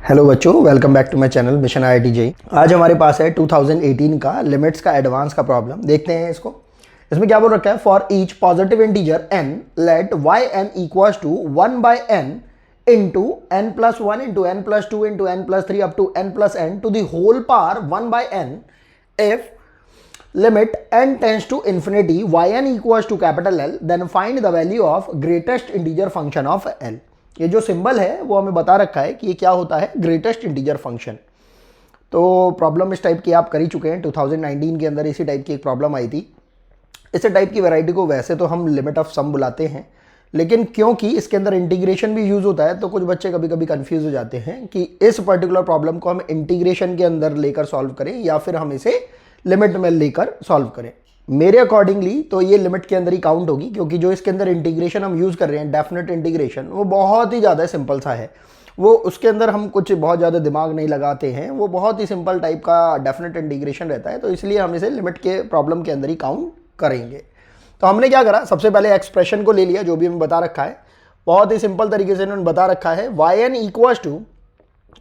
Hello बच्चों, welcome back to my channel mission IIT JEE. आज हमारे पास है 2018 का लिमिट्स का एडवांस का प्रॉब्लम। देखते हैं इसको। इसमें क्या बोल रखा है, for each positive integer n let yn equals to 1 by n into n plus 1 into n plus 2 into n plus 3 up to n plus n to the whole power 1 by n if limit n tends to infinity yn equals to capital L, then find the value of greatest integer function of L। ये जो symbol है वो हमें बता रखा है कि ये क्या होता है, ग्रेटेस्ट इंटीजर फंक्शन। तो प्रॉब्लम इस टाइप की आप कर ही चुके हैं। 2019 के अंदर इसी टाइप की एक प्रॉब्लम आई थी। इस टाइप की वैरायटी को वैसे तो हम लिमिट ऑफ सम बुलाते हैं, लेकिन क्योंकि इसके अंदर इंटीग्रेशन भी यूज होता है तो कुछ बच्चे कभी कभी कंफ्यूज हो जाते हैं कि इस पर्टिकुलर प्रॉब्लम को हम इंटीग्रेशन के अंदर लेकर सॉल्व करें या फिर हम इसे लिमिट में लेकर सॉल्व करें। मेरे अकॉर्डिंगली तो ये लिमिट के अंदर ही काउंट होगी, क्योंकि जो इसके अंदर इंटीग्रेशन हम यूज़ कर रहे हैं, डेफिनेट इंटीग्रेशन, वो बहुत ही ज़्यादा सिंपल सा है। वो उसके अंदर हम कुछ बहुत ज़्यादा दिमाग नहीं लगाते हैं, वो बहुत ही सिंपल टाइप का डेफिनेट इंटीग्रेशन रहता है। तो इसलिए हम इसे लिमिट के प्रॉब्लम के अंदर ही काउंट करेंगे। तो हमने क्या करा, सबसे पहले एक्सप्रेशन को ले लिया जो भी हमें बता रखा है। बहुत ही सिंपल तरीके से इन्होंने बता रखा है, yn इक्वल्स टू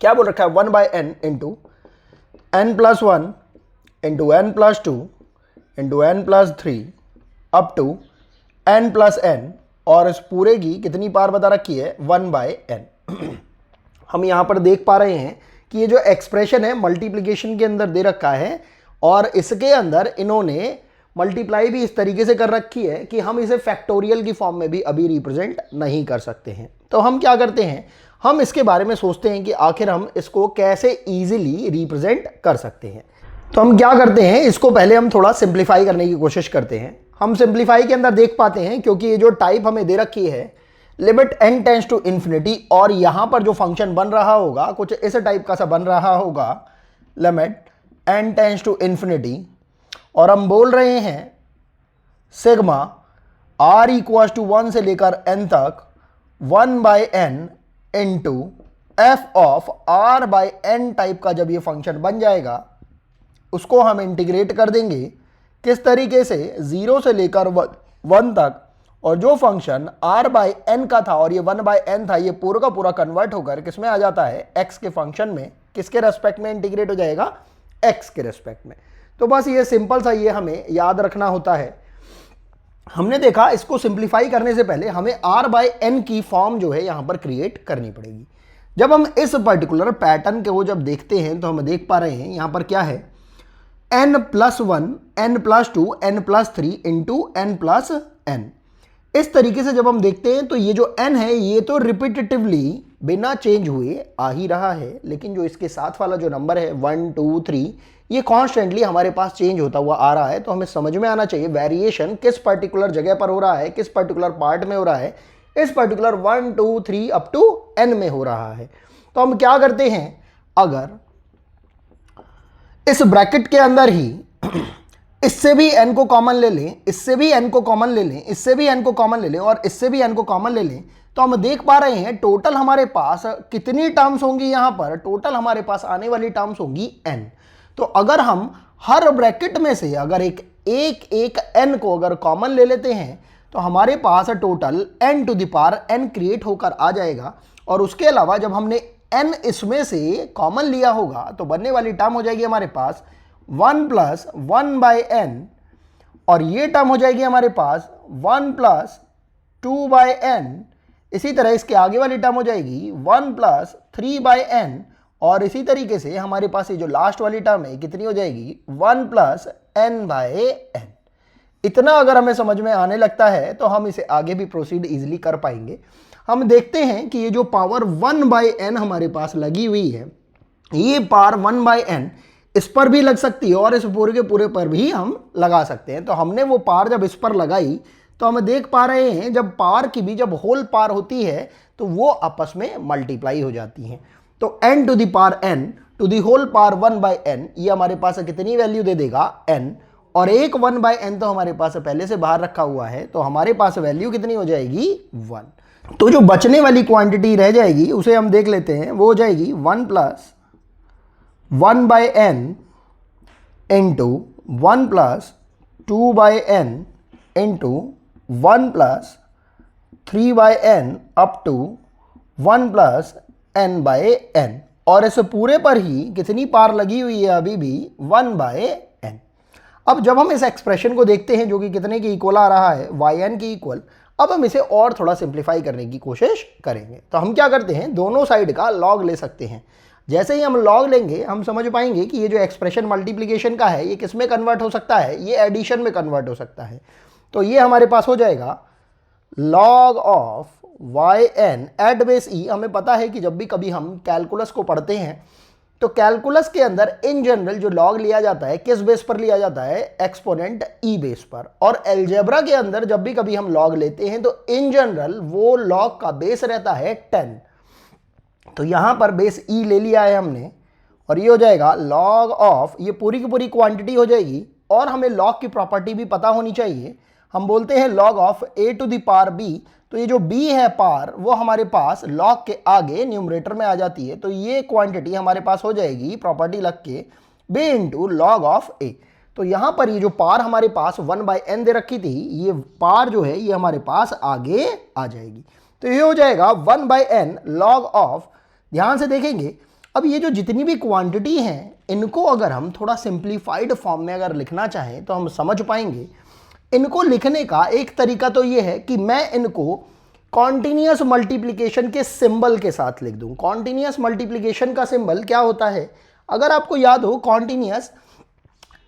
क्या बोल रखा है, 1 by n into n plus 1 into n plus 2 into n plus 3 up to n plus n, और इस पूरे की कितनी पावर बता रखी है, 1 बाय n। हम यहाँ पर देख पा रहे हैं कि ये जो एक्सप्रेशन है मल्टीप्लिकेशन के अंदर दे रखा है, और इसके अंदर इन्होंने मल्टीप्लाई भी इस तरीके से कर रखी है कि हम इसे फैक्टोरियल की फॉर्म में भी अभी रिप्रेजेंट नहीं कर सकते हैं। तो हम क्या करते हैं, हम इसके बारे में सोचते हैं कि आखिर हम इसको कैसे ईजिली रिप्रेजेंट कर सकते हैं। तो हम क्या करते हैं, इसको पहले हम थोड़ा सिंप्लीफाई करने की कोशिश करते हैं। हम सिंप्लीफाई के अंदर देख पाते हैं, क्योंकि ये जो टाइप हमें दे रखी है limit n tends to infinity, और यहां पर जो फंक्शन बन रहा होगा कुछ इस टाइप का सा बन रहा होगा, limit n tends to infinity, और हम बोल रहे हैं सिग्मा r इक्वल्स टू 1 से लेकर n तक 1 by n into f of r by n type का जब ये फंक्शन बन जाएगा उसको हम इंटीग्रेट कर देंगे किस तरीके से, 0 से लेकर 1 तक, और जो फंक्शन r बाय n का था और ये 1 बाय n था, ये पूरा का पूरा कन्वर्ट होकर किसमें आ जाता है, x के फंक्शन में। किसके रेस्पेक्ट में इंटीग्रेट हो जाएगा, x के रेस्पेक्ट में। तो बस ये सिंपल सा ये हमें याद रखना होता है। हमने देखा इसको सिंप्लीफाई करने से पहले हमें r बाय n की फॉर्म जो है यहां पर क्रिएट करनी पड़ेगी। जब हम इस पर्टिकुलर पैटर्न के वो जब देखते हैं तो हम देख पा रहे हैं यहां पर क्या है, n plus 1 n plus 2 n plus 3 into n plus n। इस तरीके से जब हम देखते हैं तो ये जो n है ये तो रिपीटेटिवली बिना चेंज हुए आ ही रहा है, लेकिन जो इसके साथ वाला जो नंबर है 1 2 3 ये कॉन्स्टेंटली हमारे पास चेंज होता हुआ आ रहा है। तो हमें समझ में आना चाहिए वेरिएशन किस पर्टिकुलर जगह पर हो रहा है, किस पर्टिकुलर पार्ट में हो रहा है। इस पर्टिकुलर 1 2 3 अप टू n में हो रहा है। तो हम क्या करते हैं, अगर इस ब्रैकेट के अंदर ही इससे भी n को कॉमन ले लें, इससे भी n को कॉमन ले लें, इससे भी n को कॉमन ले लें, और इससे भी n को कॉमन ले लें, तो हम देख पा रहे हैं टोटल हमारे पास कितनी टर्म्स होंगी। यहां पर टोटल हमारे पास आने वाली टर्म्स होंगी n। तो अगर हम हर ब्रैकेट में से अगर एक n को अगर कॉमन ले लेते हैं तो हमारे पास total n to the power n create होकर आ जाएगा। और उसके अलावा जब हमने n इसमें से कॉमन लिया होगा तो बनने वाली टर्म हो जाएगी हमारे पास 1 प्लस 1 बाय n, और ये टर्म हो जाएगी हमारे पास 1 प्लस 2 बाय n। इसी तरह इसके आगे वाली टर्म हो जाएगी 1 प्लस 3 बाय n, और इसी तरीके से हमारे पास ये जो लास्ट वाली टर्म है कितनी हो जाएगी, 1 प्लस n बाय n। इतना अगर हमें समझ में आने लगता है तो हम इसे आगे भी प्रोसीड इजीली कर पाएंगे। हम देखते हैं कि ये जो पावर 1 बाय n हमारे पास लगी हुई है, ये पावर 1 बाय n इस पर भी लग सकती है और इस पूरे के पूरे पर भी हम लगा सकते हैं। तो हमने वो पावर जब इस पर लगाई तो हम देख पा रहे हैं जब पावर की भी जब होल पावर होती है तो वो आपस में मल्टीप्लाई हो जाती हैं। तो n to the power n to the whole power 1 by n, ये हमारे पास कितनी वैल्यू दे देगा, n, और एक 1 बाय n तो हमारे पास पहले से बाहर रखा हुआ है, तो हमारे पास वैल्यू कितनी हो जाएगी, 1। तो जो बचने वाली क्वांटिटी रह जाएगी उसे हम देख लेते हैं, वो हो जाएगी 1 plus 1 by n into 1 plus 2 by n into 1 plus 3 by n up to 1 plus n by n। और इस पूरे पर ही कितनी पार लगी हुई है अभी भी 1/n। अब जब हम इस एक्सप्रेशन को देखते हैं जो कि कितने के इक्वल आ रहा है, yn के इक्वल, अब हम इसे और थोड़ा सिंप्लीफाई करने की कोशिश करेंगे। तो हम क्या करते हैं, दोनों साइड का लॉग ले सकते हैं। जैसे ही हम लॉग लेंगे हम समझ पाएंगे कि ये जो एक्सप्रेशन मल्टीप्लिकेशन का है ये किस में कन्वर्ट हो सकता है, ये एडिशन में कन्वर्ट हो सकता है। तो ये हमारे पास हो जाएगा log of yn at base E. हमें पता है कि जब भी कभी हम कैलकुलस को पढ़ते हैं तो कैलकुलस के अंदर इन जनरल जो लॉग लिया जाता है किस बेस पर लिया जाता है, एक्सपोनेंट ई बेस पर। और अलजेब्रा के अंदर जब भी कभी हम लॉग लेते हैं तो इन जनरल वो लॉग का बेस रहता है 10। तो यहां पर बेस ई ले लिया है हमने और ये हो जाएगा log ऑफ, ये पूरी की पूरी क्वांटिटी हो जाएगी। और हमें लॉग की प्रॉपर्टी भी पता होनी चाहिए। हम बोलते हैं log of a to the power b, तो ये जो b है पार वो हमारे पास log के आगे न्यूमरेटर में आ जाती है। तो ये क्वांटिटी हमारे पास हो जाएगी प्रॉपर्टी लग के b into log of a। तो यहाँ पर ये जो पार हमारे पास 1/n दे रखी थी, ये पार जो है ये हमारे पास आगे आ जाएगी। तो ये हो जाएगा 1/n log ऑफ, ध्यान से देखेंगे अब ये जो जितनी भी क्वांटिटी हैं इनको अगर हम थोड़ा सिंप्लीफाइड फॉर्म में अगर लिखना चाहें तो हम समझ पाएंगे। इनको लिखने का एक तरीका तो ये है कि मैं इनको कॉन्टिन्यूअस मल्टीप्लिकेशन के सिंबल के साथ लिख दूं। कॉन्टिन्यूअस मल्टीप्लिकेशन का सिंबल क्या होता है, अगर आपको याद हो कॉन्टिन्यूअस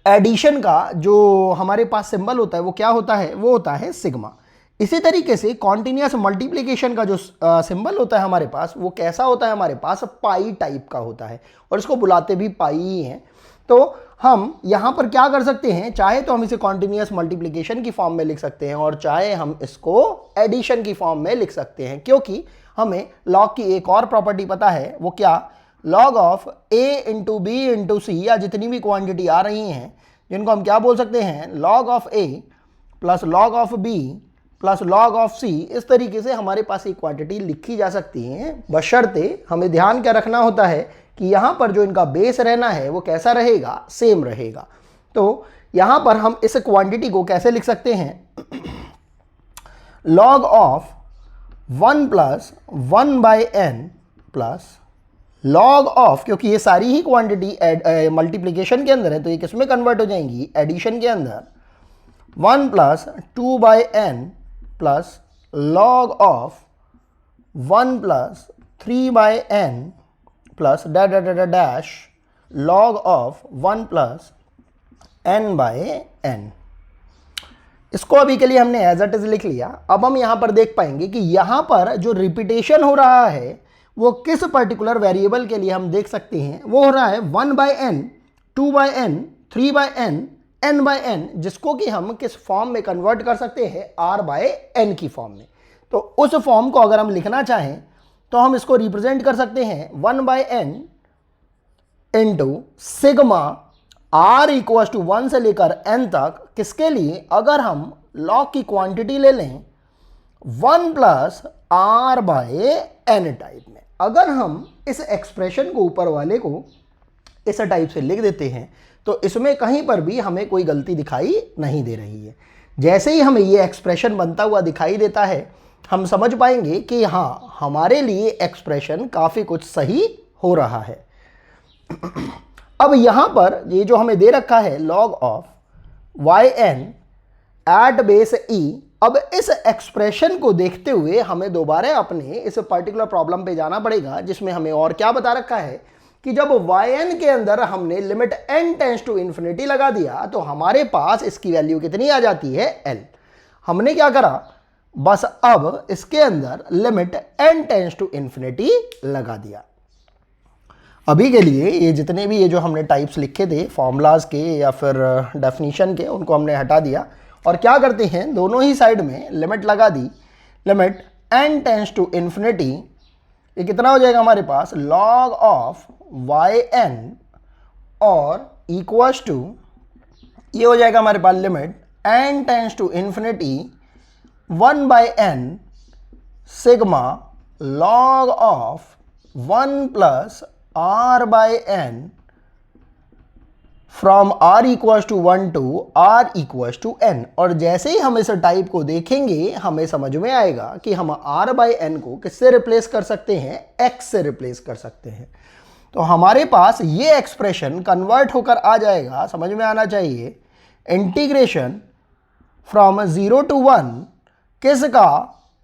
एडिशन का जो हमारे पास सिंबल होता है वो क्या होता है, वो होता है सिग्मा। इसी तरीके से कॉन्टिन्यूअस मल्टीप्लिकेशन का जो सिंबल होता है हमारे पास वो कैसा होता है, हमारे पास पाई टाइप का होता है और इसको बुलाते भी पाई ही हैं। तो हम यहाँ पर क्या कर सकते हैं, चाहे तो हम इसे कॉन्टिन्यूअस मल्टीप्लिकेशन की फॉर्म में लिख सकते हैं और चाहे हम इसको एडिशन की फॉर्म में लिख सकते हैं, क्योंकि हमें लॉग की एक और प्रॉपर्टी पता है। वो क्या, log of a into B into C, या जितनी भी क्वांटिटी आ रही हैं जिनको हम क्या बोल सकते हैं, log of a plus log of b plus log of c। इस तरीके से हमारे पास एक क्वांटिटी लिखी जा सकती है, बशर्ते हमें ध्यान क्या रखना होता है कि यहाँ पर जो इनका बेस रहना है वो कैसा रहेगा, सेम रहेगा। तो यहाँ पर हम इस क्वांटिटी को कैसे लिख सकते हैं, log of 1 plus 1/n plus log of, क्योंकि ये सारी ही क्वांटिटी मल्टीप्लिकेशन के अंदर है तो ये किस में कन्वर्ट हो जाएंगी, एडिशन के अंदर, 1 plus 2/n plus log of 1 plus 3/n plus dash log of 1 plus n/n। इसको अभी के लिए हमने एज इट इज लिख लिया। अब हम यहां पर देख पाएंगे कि यहां पर जो रिपीटेशन हो रहा है वो किस पर्टिकुलर वेरिएबल के लिए हम देख सकते हैं, वो हो रहा है 1/n, 2/n, 3/n, n/n, जिसको कि हम किस फॉर्म में कन्वर्ट कर सकते हैं, r/n की फॉर्म में। तो उस फॉर्म को अगर हम लिखना चाहें तो हम इसको रिप्रेजेंट कर सकते हैं 1/n into sigma r equal to 1 से लेकर n तक, किसके लिए, अगर हम लॉग की क्वांटिटी ले लें 1 प्लस r/n टाइप में। अगर हम इस एक्सप्रेशन को ऊपर वाले को इस टाइप से लिख देते हैं तो इसमें कहीं पर भी हमें कोई गलती दिखाई नहीं दे रही है। जैसे ही हमें ये एक्सप्रेशन बनता हुआ दिखाई देता है हम समझ पाएंगे कि हाँ, हमारे लिए एक्सप्रेशन काफ़ी कुछ सही हो रहा है। अब यहाँ पर ये जो हमें दे रखा है log of yn at base e, अब इस एक्सप्रेशन को देखते हुए हमें दोबारा अपने इस पर्टिकुलर प्रॉब्लम पे जाना पड़ेगा, जिसमें हमें और क्या बता रखा है कि जब yn के अंदर हमने limit n tends to infinity लगा दिया तो हमारे पास इसकी वैल्यू कितनी आ जाती है, l। हमने क्या करा, बस अब इसके अंदर limit n tends to infinity लगा दिया। अभी के लिए ये जितने भी ये जो हमने टाइप्स लिखे थे फॉर्मूलाज के या फिर डेफिनेशन के, उनको हमने हटा दिया और क्या करते हैं, दोनों ही साइड में लिमिट लगा दी। Limit n tends to infinity, ये कितना हो जाएगा हमारे पास, log ऑफ yn और इक्वल्स टू, ये हो जाएगा हमारे पास limit n tends to infinity 1/n sigma log of 1 plus r/n from r equals to 1 to r equals to n। और जैसे ही हम इस टाइप को देखेंगे हमें समझ में आएगा कि हम r/n को किससे रिप्लेस कर सकते हैं, x से रिप्लेस कर सकते हैं। तो हमारे पास ये एक्सप्रेशन कन्वर्ट होकर आ जाएगा, समझ में आना चाहिए, इंटीग्रेशन फ्रॉम 0 to 1 किसका,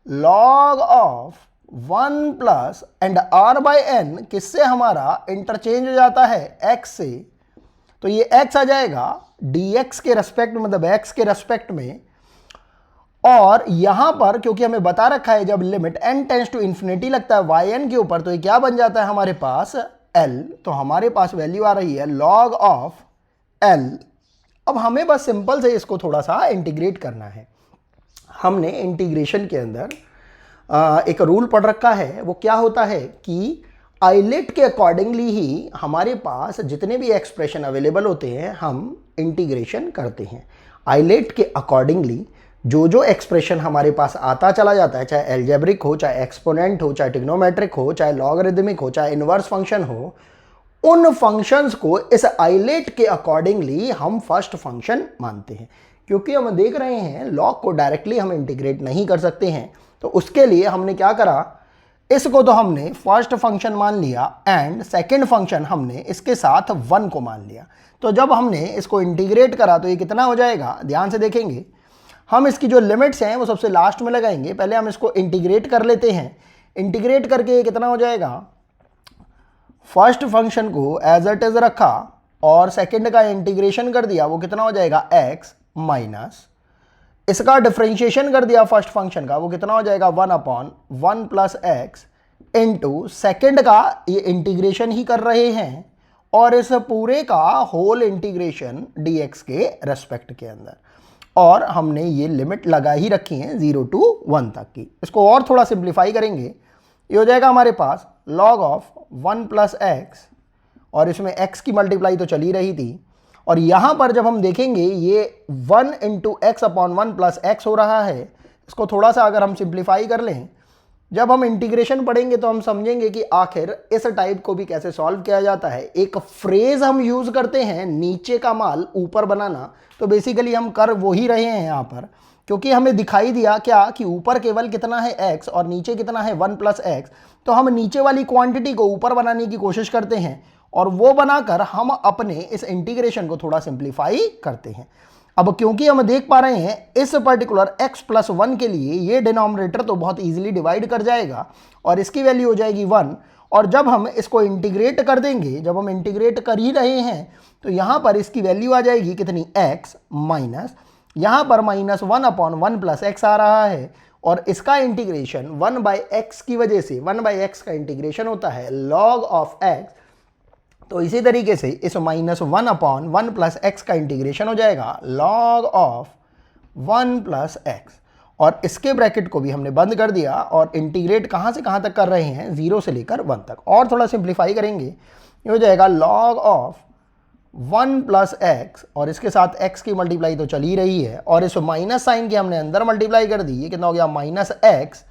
log of 1 plus and r by n किससे हमारा इंटरचेंज हो जाता है, x से, तो ये x आ जाएगा dx के रेस्पेक्ट में, मतलब x के रेस्पेक्ट में। और यहां पर क्योंकि हमें बता रखा है जब limit n tends to infinity लगता है yn के ऊपर, तो ये क्या बन जाता है हमारे पास l, तो हमारे पास वैल्यू आ रही है log ऑफ l। अब हमें बस सिंपल से इसको थोड़ा सा इंटीग्रेट करना है। हमने इंटीग्रेशन के अंदर एक रूल पढ़ रखा है, वो क्या होता है कि आइलेट के अकॉर्डिंगली ही हमारे पास जितने भी एक्सप्रेशन अवेलेबल होते हैं हम इंटीग्रेशन करते हैं। आइलेट के अकॉर्डिंगली जो जो एक्सप्रेशन हमारे पास आता चला जाता है, चाहे एल्जेब्रिक हो, चाहे एक्सपोनेंट हो, चाहे ट्रिग्नोमेट्रिक हो, चाहे लॉगरिदमिक हो, चाहे इनवर्स फंक्शन हो, उन फंक्शंस को इस आइलेट के अकॉर्डिंगली हम फर्स्ट फंक्शन मानते हैं। क्योंकि हम देख रहे हैं लॉग को डायरेक्टली हम इंटीग्रेट नहीं कर सकते हैं, तो उसके लिए हमने क्या करा, इसको तो हमने फर्स्ट फंक्शन मान लिया एंड सेकंड फंक्शन हमने इसके साथ 1 को मान लिया। तो जब हमने इसको इंटीग्रेट करा तो ये कितना हो जाएगा, ध्यान से देखेंगे, हम इसकी जो लिमिट्स हैं वो सबसे लास्ट में लगाएंगे। पहले हम इसको इंटीग्रेट कर लेते हैं। इंटीग्रेट करके ये कितना हो जाएगा, फर्स्ट फंक्शन को एज इट इज रखा और सेकंड का इंटीग्रेशन कर दिया, वो कितना हो जाएगा x माइनस, इसका डिफरेंशिएशन कर दिया फर्स्ट फंक्शन का, वो कितना हो जाएगा 1/1 प्लस एक्स इंटू सेकेंड का ये इंटीग्रेशन ही कर रहे हैं और इस पूरे का होल इंटीग्रेशन dx के रेस्पेक्ट के अंदर। और हमने ये लिमिट लगा ही रखी है 0 to 1 तक की। इसको और थोड़ा सिंप्लीफाई करेंगे, ये हो जाएगा हमारे पास log ऑफ 1 प्लस एक्स, और इसमें x की मल्टीप्लाई तो चली रही थी, और यहाँ पर जब हम देखेंगे ये 1 into x upon 1 plus x हो रहा है। इसको थोड़ा सा अगर हम सिंप्लीफाई कर लें, जब हम इंटीग्रेशन पढ़ेंगे तो हम समझेंगे कि आखिर इस टाइप को भी कैसे सॉल्व किया जाता है। एक फ्रेज हम यूज़ करते हैं नीचे का माल ऊपर बनाना, तो बेसिकली हम कर वो ही रहे हैं यहाँ पर, क्योंकि हमें दिखाई दिया क्या कि ऊपर केवल कितना है x और नीचे कितना है 1 प्लस एक्स, तो हम नीचे वाली क्वांटिटी को ऊपर बनाने की कोशिश करते हैं और वो बनाकर हम अपने इस इंटीग्रेशन को थोड़ा सिंप्लीफाई करते हैं। अब क्योंकि हम देख पा रहे हैं इस पर्टिकुलर x प्लस 1 के लिए ये डिनोमिनेटर तो बहुत इजीली डिवाइड कर जाएगा और इसकी वैल्यू हो जाएगी 1, और जब हम इसको इंटीग्रेट कर देंगे, जब हम इंटीग्रेट कर ही रहे हैं, तो यहाँ पर इसकी वैल्यू आ जाएगी कितनी, x माइनस, यहाँ पर -1/1 प्लस एक्स आ रहा है, और इसका इंटीग्रेशन 1/x की वजह से 1/x का इंटीग्रेशन होता है log ऑफ x। तो इसी तरीके से इस -1/1 प्लस एक्स का इंटीग्रेशन हो जाएगा log ऑफ 1 प्लस एक्स, और इसके ब्रैकेट को भी हमने बंद कर दिया और इंटीग्रेट कहाँ से कहाँ तक कर रहे हैं, 0 से लेकर 1 तक। और थोड़ा सिंप्लीफाई करेंगे, ये हो जाएगा log ऑफ 1 प्लस एक्स, और इसके साथ x की मल्टीप्लाई तो चल ही रही है, और इस माइनस साइन के हमने अंदर मल्टीप्लाई कर दी, ये कितना हो गया -x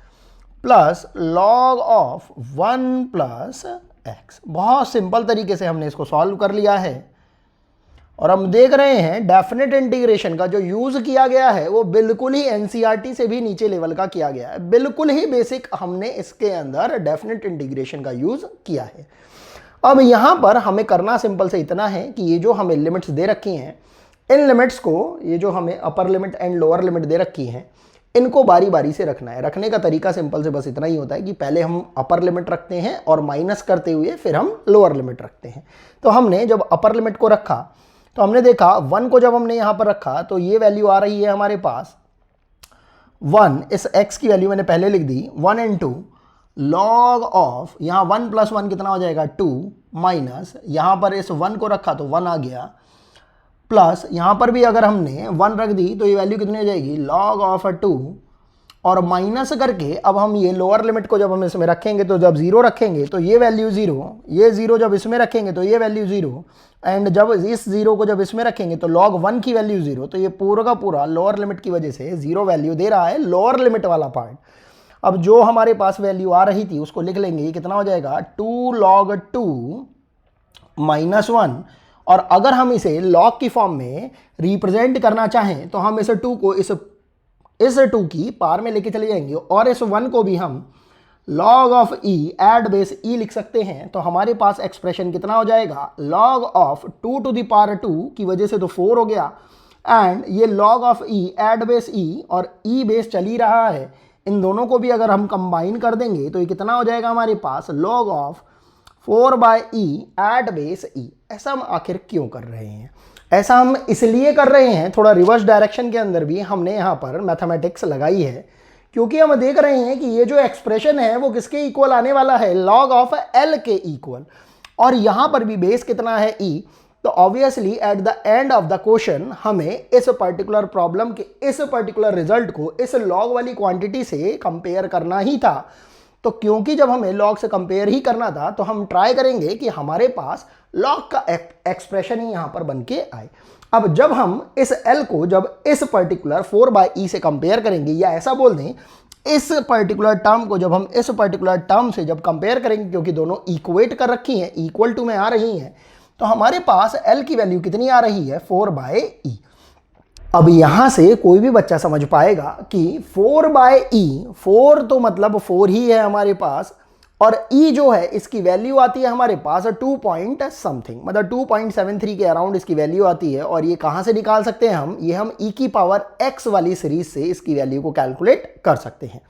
plus log of 1 plus x. बहुत सिंपल तरीके से हमने इसको सॉल्व कर लिया है, और हम देख रहे हैं डेफिनेट इंटीग्रेशन का जो यूज़ किया गया है वो बिल्कुल ही एनसीईआरटी से भी नीचे लेवल का किया गया है। बिल्कुल ही बेसिक हमने इसके अंदर डेफिनेट इंटीग्रेशन का यूज़ किया है। अब यहाँ पर हमें करना सिंपल से इतना है कि ये जो हमें लिमिट्स दे रखी हैं, इन लिमिट्स को, ये जो हमें upper limit and lower limit दे रखी हैं, इनको बारी बारी से रखना है। रखने का तरीका सिंपल से बस इतना ही होता है कि पहले हम अपर लिमिट रखते हैं और माइनस करते हुए फिर हम लोअर लिमिट रखते हैं। तो हमने जब अपर लिमिट को रखा तो हमने देखा 1 को जब हमने यहाँ पर रखा तो ये वैल्यू आ रही है हमारे पास 1, इस x की वैल्यू मैंने पहले लिख दी 1 इंटू log ऑफ, यहाँ 1 प्लस 1 कितना हो जाएगा 2, माइनस यहाँ पर इस 1 को रखा तो 1 आ गया, प्लस यहाँ पर भी अगर हमने 1 रख दी तो ये वैल्यू कितनी हो जाएगी log ऑफ 2, और माइनस करके अब हम ये लोअर लिमिट को जब हम इसमें रखेंगे तो जब 0 रखेंगे तो ये वैल्यू 0, ये 0 जब इसमें रखेंगे तो ये वैल्यू 0, एंड जब इस 0 को जब इसमें रखेंगे तो log 1 की वैल्यू 0। तो ये पूरा का पूरा लोअर लिमिट की वजह से 0 वैल्यू दे रहा है लोअर लिमिट वाला पार्ट। अब जो हमारे पास वैल्यू आ रही थी उसको लिख लेंगे, ये कितना हो जाएगा 2 log 2 माइनस 1, और अगर हम इसे log की फॉर्म में रिप्रेजेंट करना चाहें तो हम इस 2 को इस 2 की पार में लेके चले जाएंगे और इस 1 को भी हम log of e at base e लिख सकते हैं, तो हमारे पास एक्सप्रेशन कितना हो जाएगा, log of 2 to the power 2 की वजह से तो 4 हो गया, एंड ये log of e at base e और ई बेस चल ही रहा है, इन दोनों को भी अगर हम कंबाइन कर देंगे तो ये कितना हो जाएगा हमारे पास, log of 4/e at base e. ऐसा हम आखिर क्यों कर रहे हैं? ऐसा हम इसलिए कर रहे हैं, थोड़ा रिवर्स डायरेक्शन के अंदर भी हमने यहाँ पर मैथमेटिक्स लगाई है, क्योंकि हम देख रहे हैं कि ये जो एक्सप्रेशन है वो किसके इक्वल आने वाला है, लॉग ऑफ एल के इक्वल, और यहाँ पर भी बेस कितना है ई। तो obviously at the end of the question हमें इस पर्टिकुलर प्रॉब्लम के इस पर्टिकुलर रिजल्ट को इस लॉग वाली क्वांटिटी से कंपेयर करना ही था। तो क्योंकि जब हमें लॉग से कंपेयर ही करना था तो हम ट्राई करेंगे कि हमारे पास लॉग का एक्सप्रेशन ही यहाँ पर बन के आए। अब जब हम इस L को जब इस पर्टिकुलर 4/e से कंपेयर करेंगे, या ऐसा बोल दें इस पर्टिकुलर टर्म को जब हम इस पर्टिकुलर टर्म से जब कंपेयर करेंगे, क्योंकि दोनों इक्वेट कर रखी हैं, इक्वल टू में आ रही हैं, तो हमारे पास L की वैल्यू कितनी आ रही है, 4/e। अब यहां से कोई भी बच्चा समझ पाएगा कि 4/e, 4 तो मतलब 4 ही है हमारे पास, और e जो है इसकी वैल्यू आती है हमारे पास 2 पॉइंट समथिंग, मतलब 2.73 के अराउंड इसकी वैल्यू आती है। और ये कहां से निकाल सकते हैं हम, ये हम e की पावर x वाली सीरीज से इसकी वैल्यू को कैलकुलेट कर सकते हैं।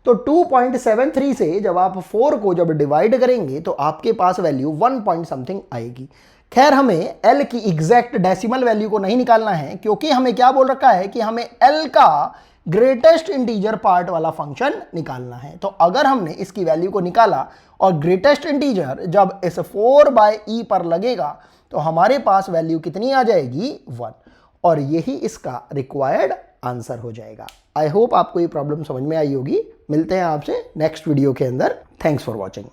तो 2.73 से जब आप 4 को जब डिवाइड करेंगे तो आपके पास वैल्यू 1 पॉइंट समथिंग आएगी। खैर हमें L की एग्जैक्ट डेसिमल वैल्यू को नहीं निकालना है, क्योंकि हमें क्या बोल रखा है कि हमें L का ग्रेटेस्ट इंटीजर पार्ट वाला फंक्शन निकालना है। तो अगर हमने इसकी वैल्यू को निकाला और ग्रेटेस्ट इंटीजर जब इस 4/e पर लगेगा तो हमारे पास वैल्यू कितनी आ जाएगी, 1, और यही इसका रिक्वायर्ड आंसर हो जाएगा। आई होप आपको ये प्रॉब्लम समझ में आई होगी। मिलते हैं आपसे नेक्स्ट वीडियो के अंदर। Thanks for watching.